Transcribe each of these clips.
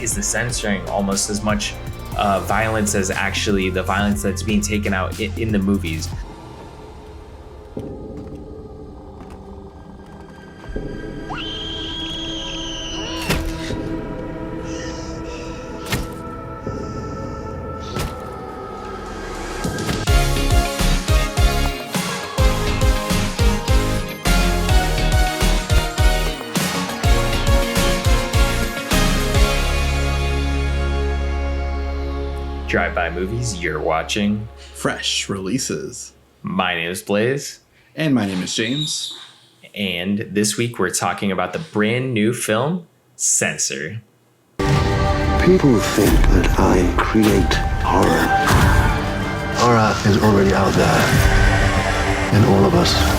is the censoring almost as much violence as actually the violence that's being taken out in the movies. Drive-by movies, you're watching Fresh Releases. My name is Blaze. And my name is James. And this week we're talking about the brand new film, Censor. People think that I create horror. Horror is already out there in all of us.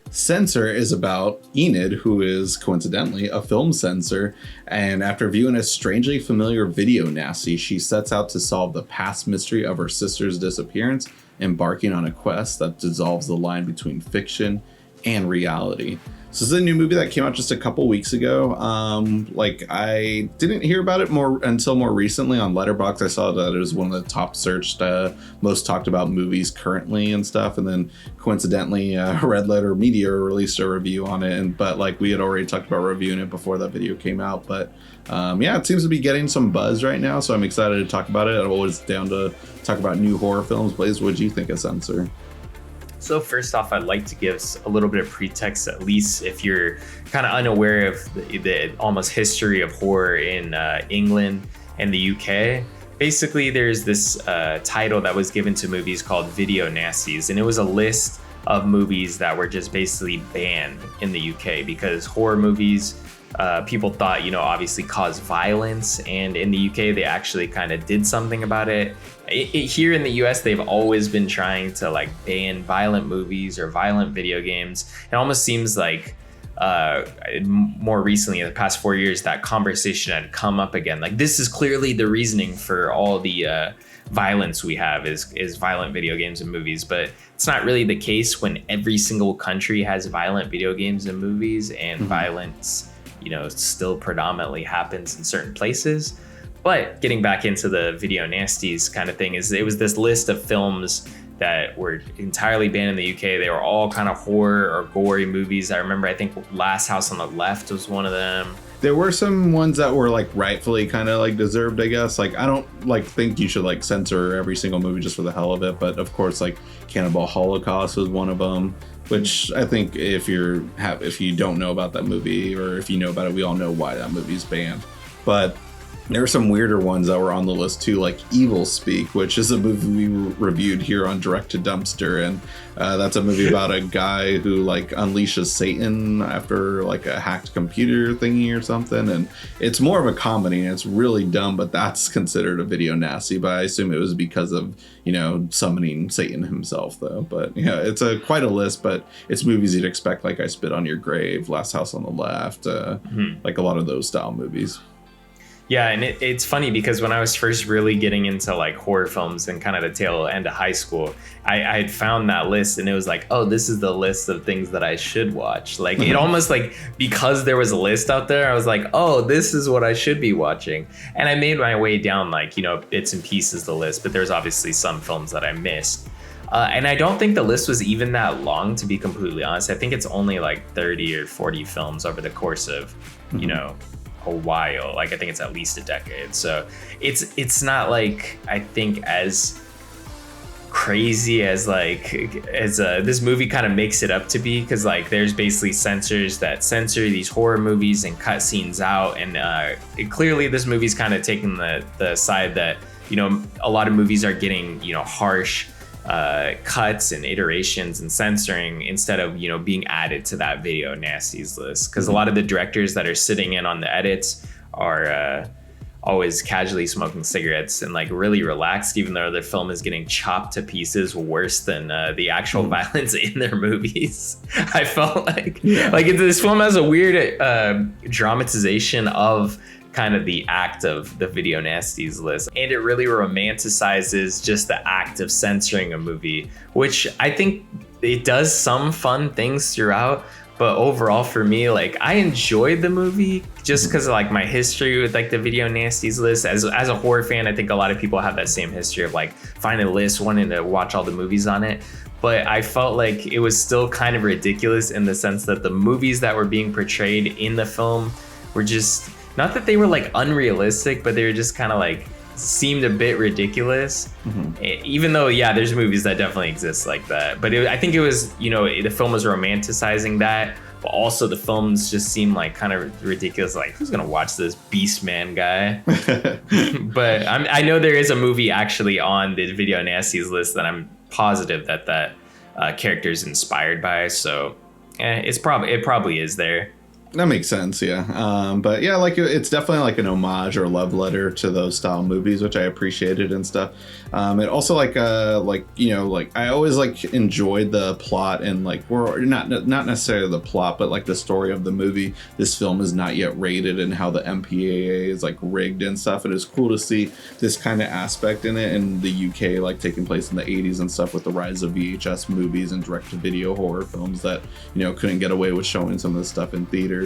Censor is about Enid, who is coincidentally a film censor, and after viewing a strangely familiar video nasty, she sets out to solve the past mystery of her sister's disappearance, embarking on a quest that dissolves the line between fiction and reality. So this is a new movie that came out just a couple weeks ago. I didn't hear about it until more recently on Letterboxd. I saw that it was one of the top searched, most talked about movies currently and stuff. And then coincidentally, Red Letter Media released a review on it. But we had already talked about reviewing it before that video came out. But it seems to be getting some buzz right now. So I'm excited to talk about it. I'm always down to talk about new horror films. Blaze, what did you think of Censor? So first off, I'd like to give a little bit of pretext, at least if you're kind of unaware of the almost history of horror in England and the UK. Basically, there's this title that was given to movies called video nasties, and it was a list of movies that were just basically banned in the UK because horror movies, people thought, obviously cause violence, and in the UK they actually kind of did something about it. Here in the US, they've always been trying to ban violent movies or violent video games. It almost seems like more recently, in the past 4 years, that conversation had come up again. This is clearly the reasoning for all the violence we have is violent video games and movies, but it's not really the case when every single country has violent video games and movies, and violence still predominantly happens in certain places. But getting back into the video nasties kind of thing, it was this list of films that were entirely banned in the UK. They were all kind of horror or gory movies. I think Last House on the Left was one of them. There were some ones that were rightfully kind of deserved, I guess. I don't think you should censor every single movie just for the hell of it. But of course, Cannibal Holocaust was one of them, which I think if you don't know about that movie, or if you know about it, we all know why that movie's banned. But there were some weirder ones that were on the list too, like Evil Speak, which is a movie we reviewed here on Direct to Dumpster, and that's a movie about a guy who unleashes Satan after a hacked computer thingy or something, and it's more of a comedy and it's really dumb, but that's considered a video nasty. But I assume it was because of summoning Satan himself, though. But it's quite a list, but it's movies you'd expect, like I Spit on Your Grave, Last House on the Left, a lot of those style movies. Yeah, and it's funny because when I was first really getting into horror films and kind of the tail end of high school, I had found that list, and it was oh, this is the list of things that I should watch. It almost because there was a list out there, I was oh, this is what I should be watching. And I made my way down bits and pieces of the list, but there's obviously some films that I missed. And I don't think the list was even that long, to be completely honest. I think it's only 30 or 40 films over the course of, a while. I think it's at least a decade. So it's not I think as crazy as this movie kind of makes it up to be, because there's basically censors that censor these horror movies and cut scenes out, and clearly this movie's kind of taking the side that a lot of movies are getting harsh cuts and iterations and censoring instead of being added to that video nasties list, because a lot of the directors that are sitting in on the edits are always casually smoking cigarettes and really relaxed, even though their film is getting chopped to pieces worse than the actual violence in their movies. I felt this film has a weird dramatization of kind of the act of the video nasties list, and it really romanticizes just the act of censoring a movie, which I think it does some fun things throughout, but overall for me, like I enjoyed the movie just because of like my history with like the video nasties list. As a horror fan, I think a lot of people have that same history of like finding a list, wanting to watch all the movies on it. But I felt like it was still kind of ridiculous in the sense that the movies that were being portrayed in the film were just, not that they were like unrealistic, but they were just kind of like seemed a bit ridiculous. Even though, yeah, there's movies that definitely exist like that. But I think it was, you know, the film was romanticizing that, but also the films just seemed like kind of ridiculous. Like, who's gonna watch this Beast Man guy? But I know there is a movie actually on the Video Nasties list that I'm positive that character is inspired by. So it probably is there. That makes sense, yeah. But yeah, like it's definitely like an homage or love letter to those style movies, which I appreciated and stuff. It also like you know, like I always like enjoyed the plot and like we're not necessarily the plot, but like the story of the movie. This film is not yet rated and how the MPAA is like rigged and stuff. It is cool to see this kind of aspect in it in the UK, like taking place in the 80s and stuff with the rise of VHS movies and direct-to-video horror films that, you know, couldn't get away with showing some of the stuff in theaters.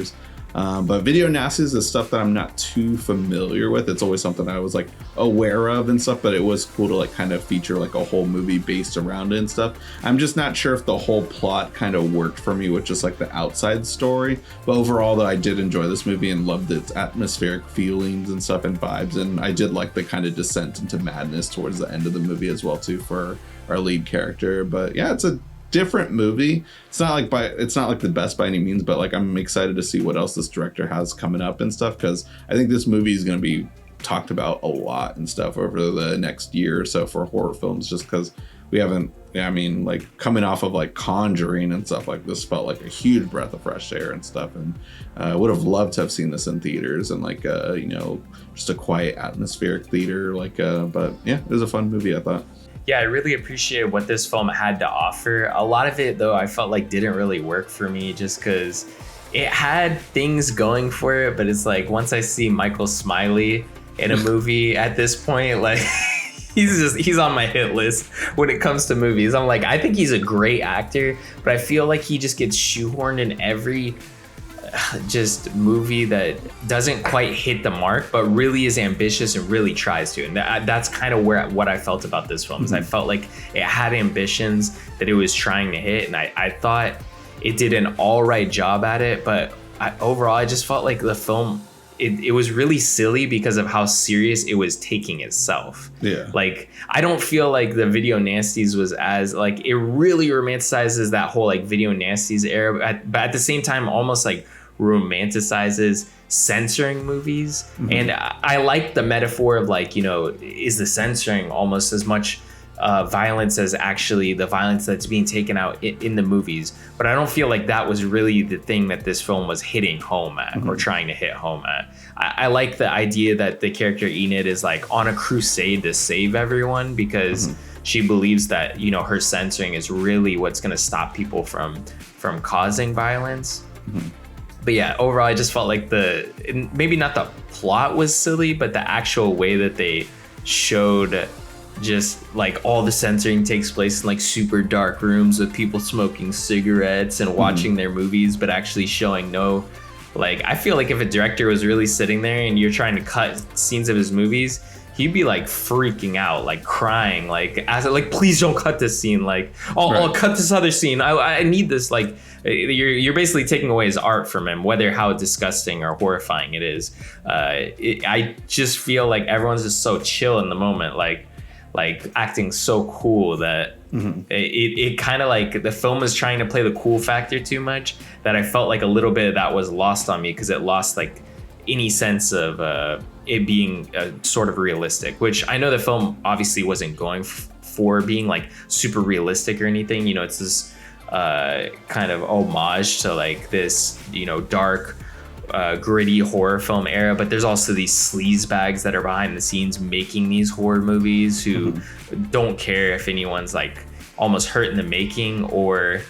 But video nasties is stuff that I'm not too familiar with. It's always something I was like aware of and stuff, but it was cool to like kind of feature like a whole movie based around it and stuff. I'm just not sure if the whole plot kind of worked for me with just like the outside story. But overall, though, I did enjoy this movie and loved its atmospheric feelings and stuff and vibes. And I did like the kind of descent into madness towards the end of the movie as well too for our lead character. But yeah, it's a different movie. It's not like the best by any means, but like I'm excited to see what else this director has coming up and stuff, because I think this movie is going to be talked about a lot and stuff over the next year or so for horror films, just because we haven't, I mean, like coming off of like Conjuring and stuff, like this felt like a huge breath of fresh air and stuff, and I would have loved to have seen this in theaters and like you know, just a quiet atmospheric theater, like but yeah, it was a fun movie, I thought. Yeah, I really appreciate what this film had to offer. A lot of it, though, I felt like didn't really work for me just because it had things going for it. But it's like once I see Michael Smiley in a movie at this point, like he's on my hit list when it comes to movies. I'm like, I think he's a great actor, but I feel like he just gets shoehorned in every just movie that doesn't quite hit the mark, but really is ambitious and really tries to. And that's kind of what I felt about this film. Is I felt like it had ambitions that it was trying to hit, and I thought it did an all right job at it. But overall, I just felt like the film, it was really silly because of how serious it was taking itself. Yeah. Like, I don't feel like the Video Nasties was as, like, it really romanticizes that whole, like, Video Nasties era, but at the same time, almost, like, romanticizes censoring movies. And I like the metaphor of, like, you know, is the censoring almost as much violence as actually the violence that's being taken out in the movies. But I don't feel like that was really the thing that this film was hitting home at or trying to hit home at. I like the idea that the character Enid is like on a crusade to save everyone because she believes that, you know, her censoring is really what's going to stop people from causing violence. But yeah, overall, I just felt like maybe not the plot was silly, but the actual way that they showed just like all the censoring takes place in like super dark rooms with people smoking cigarettes and watching their movies, but actually showing no, like, I feel like if a director was really sitting there and you're trying to cut scenes of his movies, he'd be like freaking out, like crying, like please don't cut this scene, like I'll cut this other scene, I need this. Like you're basically taking away his art from him, whether how disgusting or horrifying it is. I just feel like everyone's just so chill in the moment, like acting so cool that it kind of like the film was trying to play the cool factor too much, that I felt like a little bit of that was lost on me because it lost like any sense of it being sort of realistic, which I know the film obviously wasn't going for being like super realistic or anything. You know, it's this kind of homage to like this, you know, dark, gritty horror film era, but there's also these sleazebags that are behind the scenes making these horror movies who don't care if anyone's like almost hurt in the making, or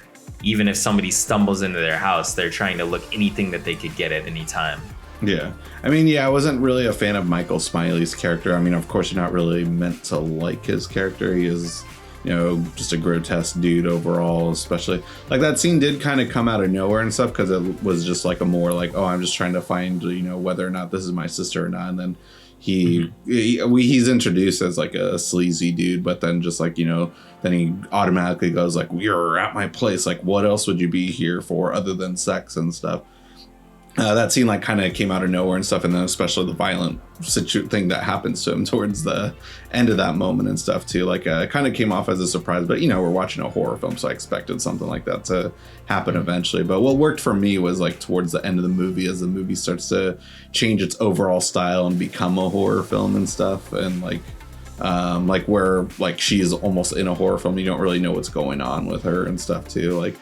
even if somebody stumbles into their house, they're trying to look anything that they could get at any time. Yeah. I mean, yeah, I wasn't really a fan of Michael Smiley's character. I mean, of course, you're not really meant to like his character. He is just a grotesque dude overall, especially like that scene did kind of come out of nowhere and stuff, because it was just like a more like, oh, I'm just trying to find, whether or not this is my sister or not. And then he's introduced as like a sleazy dude, but then just like, then he automatically goes like, you're at my place. Like, what else would you be here for other than sex and stuff? That scene like kind of came out of nowhere and stuff, and then especially the violent thing that happens to him towards the end of that moment and stuff too. Like, it kind of came off as a surprise, but we're watching a horror film, so I expected something like that to happen eventually. But what worked for me was like towards the end of the movie, as the movie starts to change its overall style and become a horror film and stuff, and like where like she is almost in a horror film. You don't really know what's going on with her and stuff too. I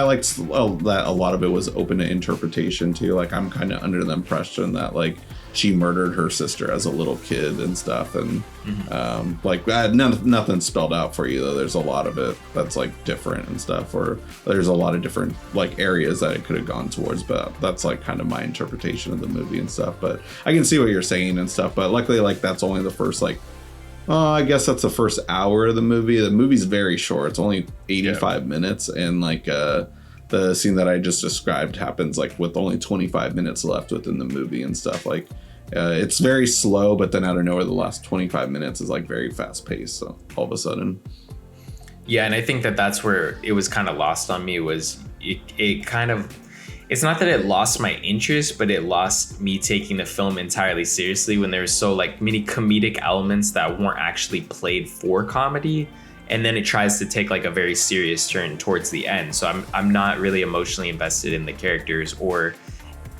liked that a lot of it was open to interpretation too. Like, I'm kind of under the impression that like she murdered her sister as a little kid and stuff, and nothing spelled out for you though. There's a lot of it that's like different and stuff, or there's a lot of different like areas that it could have gone towards, but that's like kind of my interpretation of the movie and stuff. But I can see what you're saying and stuff, but luckily like that's only the first like, I guess that's the first hour of the movie. The movie's very short. It's only 85 minutes. And like the scene that I just described happens like with only 25 minutes left within the movie and stuff. Like it's very slow, but then out of nowhere, the last 25 minutes is like very fast paced. So all of a sudden. Yeah. And I think that that's where it was kind of lost on me, was it kind of, it's not that it lost my interest, but it lost me taking the film entirely seriously when there was so like many comedic elements that weren't actually played for comedy. And then it tries to take like a very serious turn towards the end. So I'm not really emotionally invested in the characters or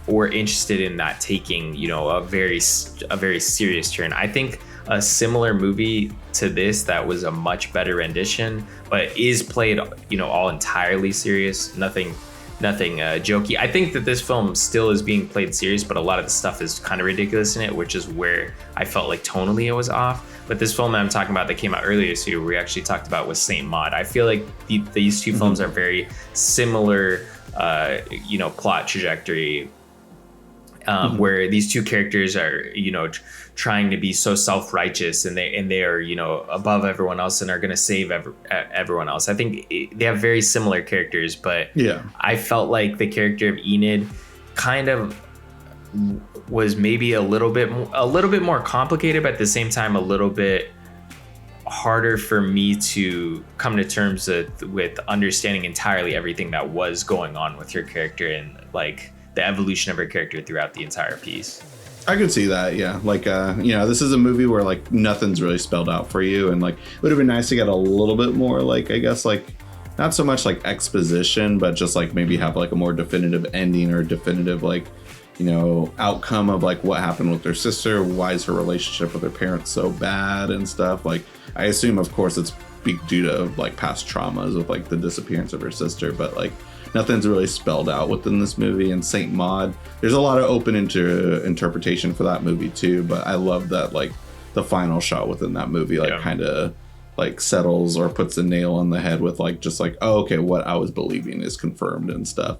interested in that taking, a very serious turn. I think a similar movie to this that was a much better rendition, but is played, all entirely serious, nothing jokey. I think that this film still is being played serious, but a lot of the stuff is kind of ridiculous in it, which is where I felt like tonally it was off. But this film that I'm talking about that came out earlier this year, we actually talked about, was Saint Maud. I feel like these two films are very similar, plot trajectory, where these two characters are, trying to be so self-righteous, and they are, above everyone else and are going to save everyone else. I think they have very similar characters, but yeah, I felt like the character of Enid kind of was maybe a little bit more complicated, but at the same time a little bit harder for me to come to terms with understanding entirely everything that was going on with her character and like the evolution of her character throughout the entire piece. I could see that, yeah. Like, this is a movie where like nothing's really spelled out for you, and like it would have been nice to get a little bit more, like, I guess, like not so much like exposition, but just like maybe have like a more definitive ending or definitive like, outcome of like what happened with their sister. Why is her relationship with her parents so bad and stuff? Like, I assume, of course, it's due to like past traumas with like the disappearance of her sister, but like nothing's really spelled out within this movie. And Saint Maud, there's a lot of open interpretation for that movie too, but I love that like the final shot within that movie like kind of like settles or puts a nail on the head with like just like, oh, okay, what I was believing is confirmed and stuff.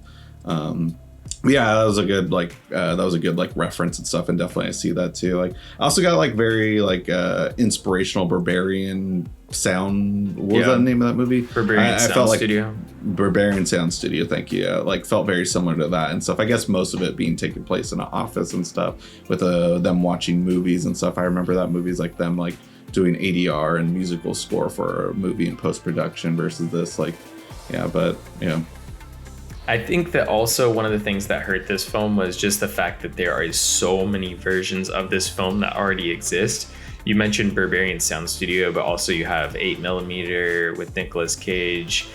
Yeah, that was a good like reference and stuff, and definitely I see that too. Like, I also got like very like inspirational Barbarian sound. What was that the name of that movie? Barbarian Sound Studio. Barbarian Sound Studio, thank you. Like, felt very similar to that and stuff. I guess most of it being taking place in an office and stuff with them watching movies and stuff. I remember that movie's like them like doing ADR and musical score for a movie in post-production versus this like, I think that also one of the things that hurt this film was just the fact that there are so many versions of this film that already exist. You mentioned Barbarian Sound Studio, but also you have 8mm with Nicolas Cage.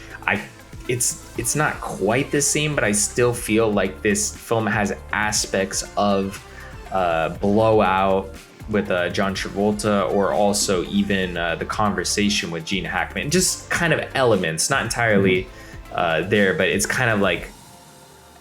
It's not quite the same, but I still feel like this film has aspects of Blowout with John Travolta, or also even The Conversation with Gene Hackman. Just kind of elements, not entirely there, but it's kind of like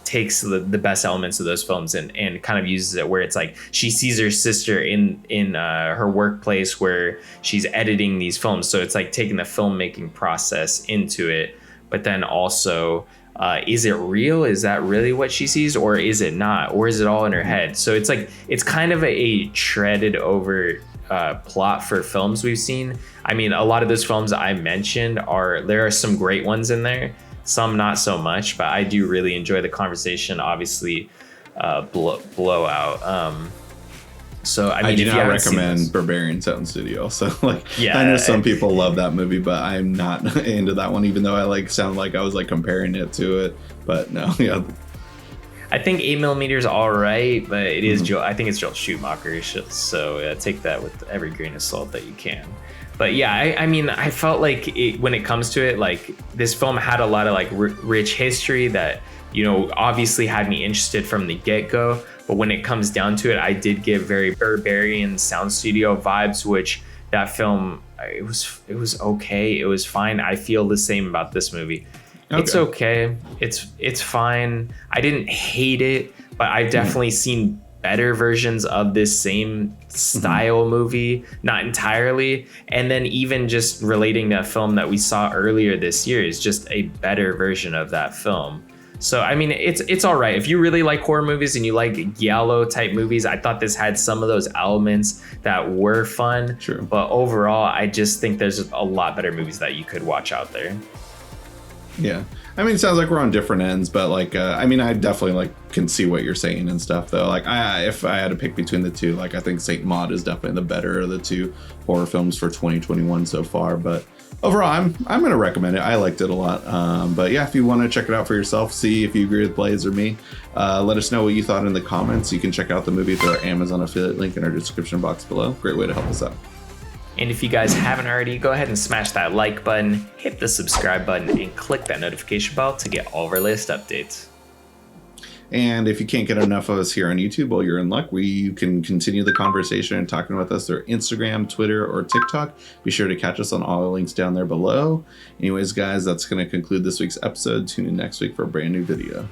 takes the best elements of those films and kind of uses it, where it's like she sees her sister in her workplace where she's editing these films. So it's like taking the filmmaking process into it, but then also is it real? Is that really what she sees, or is it not? Or is it all in her head? So it's like, it's kind of a treaded over plot for films we've seen. I mean, a lot of those films I mentioned there are some great ones in there, some not so much, but I do really enjoy the conversation. Obviously, Blowout. So I mean, I do if not you recommend Barbarian Sound Studio. So like, yeah, I know some people love that movie, but I'm not into that one. Even though I like sound like I was like comparing it to it, but no, yeah. I think 8mm is all right, but it is Joel. I think it's Joel Schumacher, so take that with every grain of salt that you can. But yeah, I mean, I felt like when it comes to it, like this film had a lot of like rich history that, you know, obviously had me interested from the get-go. But when it comes down to it, I did get very Barbarian Sound Studio vibes, which that film, it was okay. It was fine. I feel the same about this movie. Okay. It's okay. It's fine. I didn't hate it, but I've definitely seen better versions of this same style movie, not entirely. And then even just relating to a film that we saw earlier this year is just a better version of that film. So I mean, it's all right. If you really like horror movies and you like giallo type movies, I thought this had some of those elements that were fun. Sure. But overall, I just think there's a lot better movies that you could watch out there. Yeah, I mean, it sounds like we're on different ends, but like, I mean, I definitely like can see what you're saying and stuff, though. Like, if I had to pick between the two, like, I think Saint Maud is definitely the better of the two horror films for 2021 so far. But overall, I'm gonna recommend it. I liked it a lot. But yeah, if you want to check it out for yourself, see if you agree with Blaze or me, let us know what you thought in the comments. You can check out the movie through our Amazon affiliate link in our description box below. Great way to help us out. And if you guys haven't already, go ahead and smash that like button, hit the subscribe button, and click that notification bell to get all of our latest updates. And if you can't get enough of us here on YouTube, well, you're in luck. You can continue the conversation and talking with us through Instagram, Twitter, or TikTok. Be sure to catch us on all the links down there below. Anyways, guys, that's going to conclude this week's episode. Tune in next week for a brand new video.